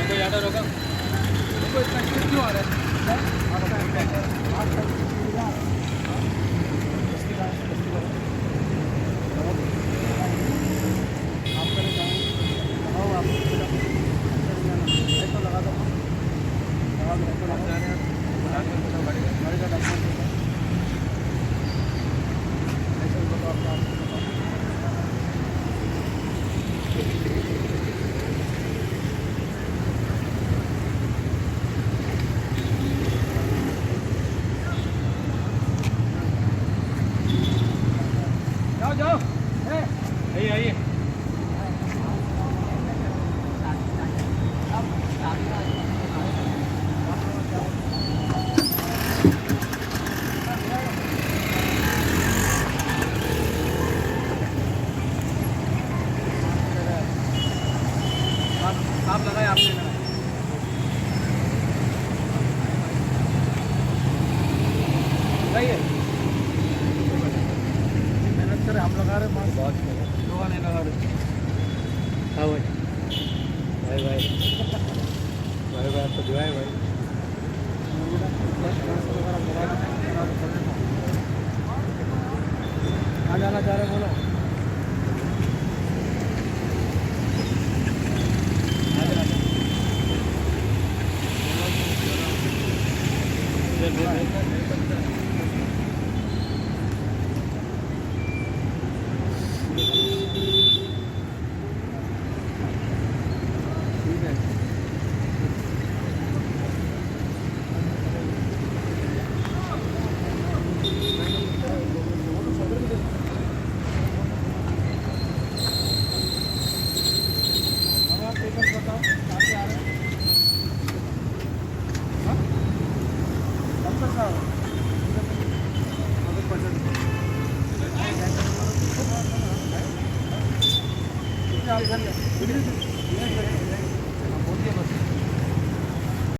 ज़्यादा रोका, रुको, इतना क्यों आ रहा है? जाओ, आइए आइए। आप लगाए, आपने लगाए। मेहनत करे, हम लगा रहे हैं, बहुत लोग नहीं लगा रहे। हाँ भाई, भाई भाई भाई भाई आपको जो है भाई कहाँ जाना चाह रहे बोलो। बताओ कहाँ से आ रहे हैं? हाँ, कब तक